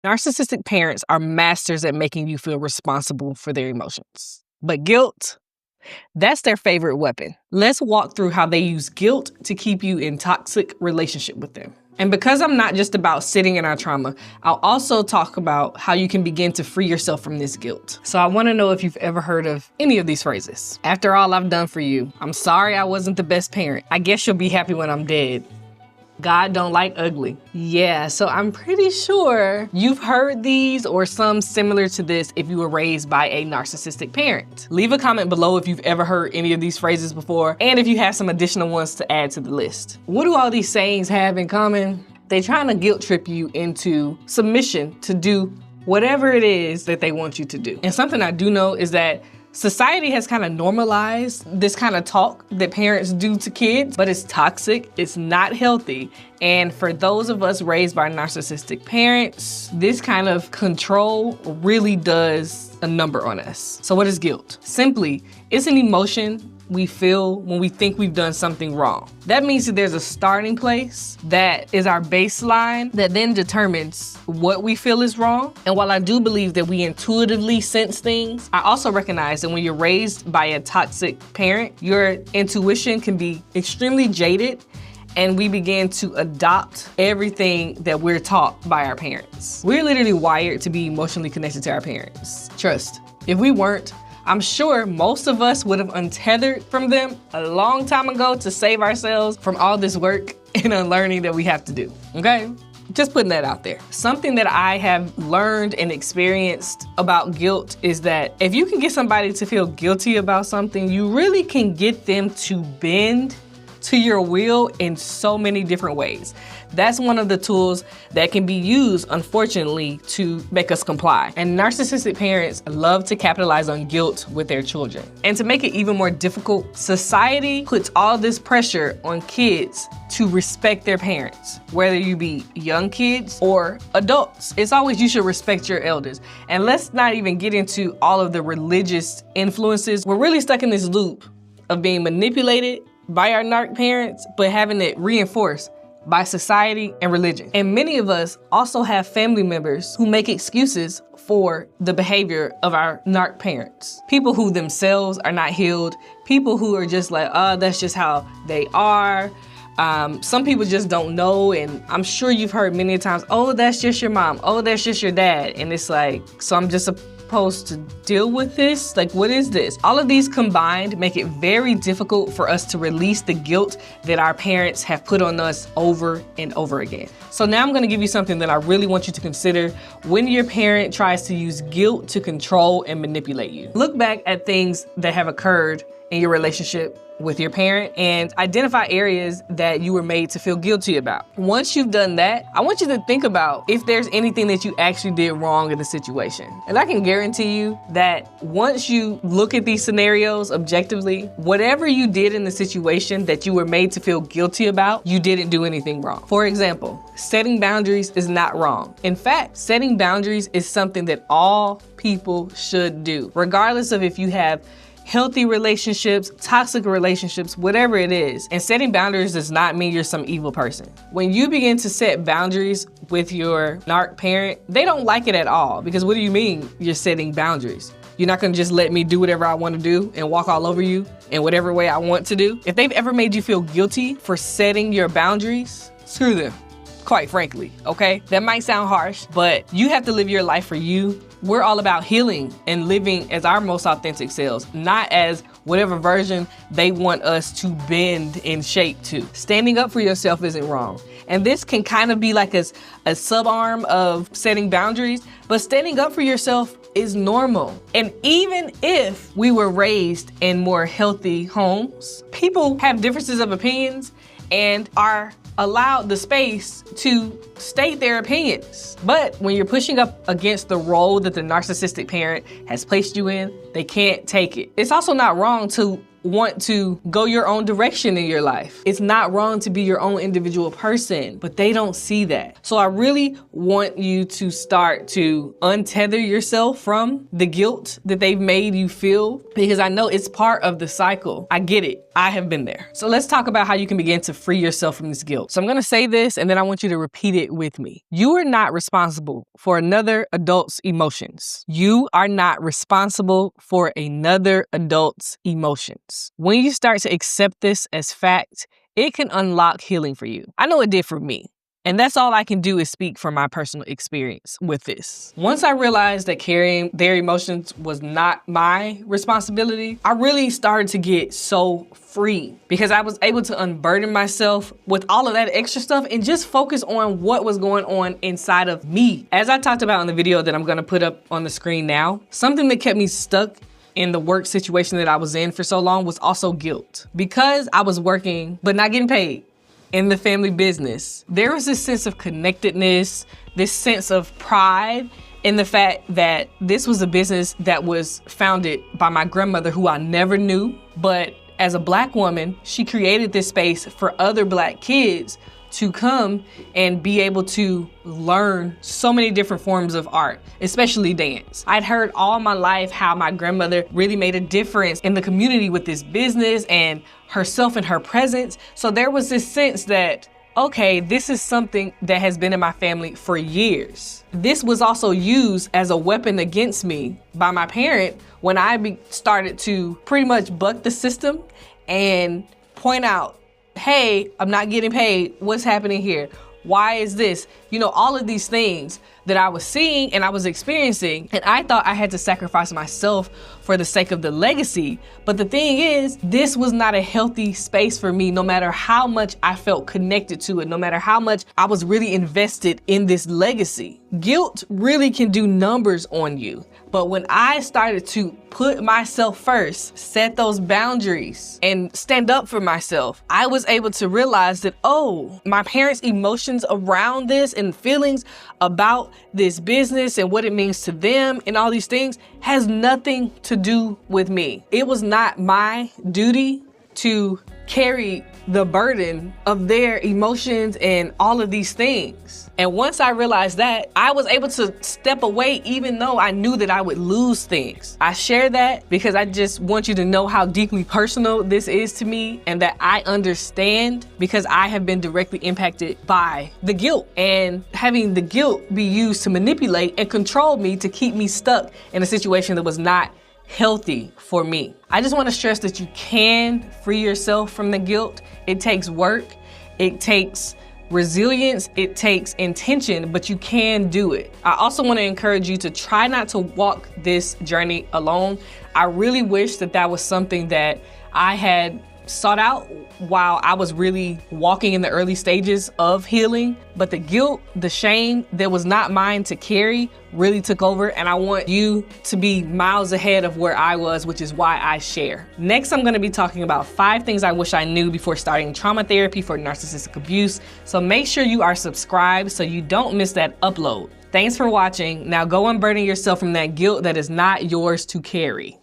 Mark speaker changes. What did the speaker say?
Speaker 1: Narcissistic parents are masters at making you feel responsible for their emotions. But guilt, that's their favorite weapon. Let's walk through how they use guilt to keep you in toxic relationship with them. And because I'm not just about sitting in our trauma, I'll also talk about how you can begin to free yourself from this guilt. So I want to know if you've ever heard of any of these phrases. After all I've done for you, I'm sorry I wasn't the best parent. I guess you'll be happy when I'm dead. God don't like ugly. Yeah, so I'm pretty sure you've heard these or some similar to this if you were raised by a narcissistic parent. Leave a comment below if you've ever heard any of these phrases before and if you have some additional ones to add to the list. What do all these sayings have in common? They're trying to guilt trip you into submission to do whatever it is that they want you to do. And something I do know is that society has kind of normalized this kind of talk that parents do to kids, but it's toxic, it's not healthy. And for those of us raised by narcissistic parents, this kind of control really does a number on us. So what is guilt? Simply, it's an emotion we feel when we think we've done something wrong. That means that there's a starting place that is our baseline that then determines what we feel is wrong. And while I do believe that we intuitively sense things, I also recognize that when you're raised by a toxic parent, your intuition can be extremely jaded and we begin to adopt everything that we're taught by our parents. We're literally wired to be emotionally connected to our parents. Trust, if we weren't, I'm sure most of us would have untethered from them a long time ago to save ourselves from all this work and unlearning that we have to do, okay? Just putting that out there. Something that I have learned and experienced about guilt is that if you can get somebody to feel guilty about something, you really can get them to bend to your will in so many different ways. That's one of the tools that can be used, unfortunately, to make us comply. And narcissistic parents love to capitalize on guilt with their children. And to make it even more difficult, society puts all this pressure on kids to respect their parents, whether you be young kids or adults. It's always you should respect your elders. And let's not even get into all of the religious influences. We're really stuck in this loop of being manipulated by our narc parents, but having it reinforced by society and religion. And many of us also have family members who make excuses for the behavior of our narc parents. People who themselves are not healed, people who are just like, oh, that's just how they are. Some people just don't know, and I'm sure you've heard many times, oh, that's just your mom, oh, that's just your dad. And it's like, so I'm just supposed to deal with this? Like, what is this? All of these combined make it very difficult for us to release the guilt that our parents have put on us over and over again. So now I'm gonna give you something that I really want you to consider when your parent tries to use guilt to control and manipulate you. Look back at things that have occurred in your relationship with your parent and identify areas that you were made to feel guilty about. Once you've done that, I want you to think about if there's anything that you actually did wrong in the situation. And I can guarantee you that once you look at these scenarios objectively, whatever you did in the situation that you were made to feel guilty about, you didn't do anything wrong. For example, setting boundaries is not wrong. In fact, setting boundaries is something that all people should do, regardless of if you have healthy relationships, toxic relationships, whatever it is. And setting boundaries does not mean you're some evil person. When you begin to set boundaries with your narc parent, they don't like it at all, because what do you mean you're setting boundaries? You're not gonna just let me do whatever I wanna do and walk all over you in whatever way I want to do? If they've ever made you feel guilty for setting your boundaries, screw them, quite frankly, okay? That might sound harsh, but you have to live your life for you. We're all about healing and living as our most authentic selves, not as whatever version they want us to bend in shape to. Standing up for yourself isn't wrong. And this can kind of be like a subarm of setting boundaries, but standing up for yourself is normal. And even if we were raised in more healthy homes, people have differences of opinions and are allowed the space to state their opinions. But when you're pushing up against the role that the narcissistic parent has placed you in, they can't take it. It's also not wrong to want to go your own direction in your life. It's not wrong to be your own individual person, but they don't see that. So I really want you to start to untether yourself from the guilt that they've made you feel, because I know it's part of the cycle. I get it. I have been there. So let's talk about how you can begin to free yourself from this guilt. So I'm gonna say this and then I want you to repeat it with me. You are not responsible for another adult's emotions. You are not responsible for another adult's emotions. When you start to accept this as fact, it can unlock healing for you. I know it did for me. And that's all I can do is speak from my personal experience with this. Once I realized that carrying their emotions was not my responsibility, I really started to get so free because I was able to unburden myself with all of that extra stuff and just focus on what was going on inside of me. As I talked about in the video that I'm gonna put up on the screen now, something that kept me stuck in the work situation that I was in for so long was also guilt. Because I was working but not getting paid in the family business, there was this sense of connectedness, this sense of pride in the fact that this was a business that was founded by my grandmother, who I never knew. But as a Black woman, she created this space for other Black kids to come and be able to learn so many different forms of art, especially dance. I'd heard all my life how my grandmother really made a difference in the community with this business and herself and her presence. So there was this sense that, okay, this is something that has been in my family for years. This was also used as a weapon against me by my parent when I started to pretty much buck the system and point out, hey, I'm not getting paid. What's happening here? Why is this? You know, all of these things that I was seeing and I was experiencing, and I thought I had to sacrifice myself for the sake of the legacy. But the thing is, this was not a healthy space for me, no matter how much I felt connected to it, no matter how much I was really invested in this legacy. Guilt really can do numbers on you. But when I started to put myself first, set those boundaries, and stand up for myself, I was able to realize that, oh, my parents' emotions around this and feelings about this business and what it means to them and all these things has nothing to do with me. It was not my duty to carry the burden of their emotions and all of these things. And once I realized that, I was able to step away even though I knew that I would lose things. I share that because I just want you to know how deeply personal this is to me and that I understand because I have been directly impacted by the guilt and having the guilt be used to manipulate and control me to keep me stuck in a situation that was not healthy for me. I just want to stress that you can free yourself from the guilt. It takes work, it takes resilience, it takes intention, but you can do it. I also want to encourage you to try not to walk this journey alone. I really wish that that was something that I had sought out while I was really walking in the early stages of healing. But the guilt, the shame that was not mine to carry really took over, and I want you to be miles ahead of where I was, which is why I share. Next, I'm gonna be talking about 5 things I wish I knew before starting trauma therapy for narcissistic abuse. So make sure you are subscribed so you don't miss that upload. Thanks for watching. Now go unburden yourself from that guilt that is not yours to carry.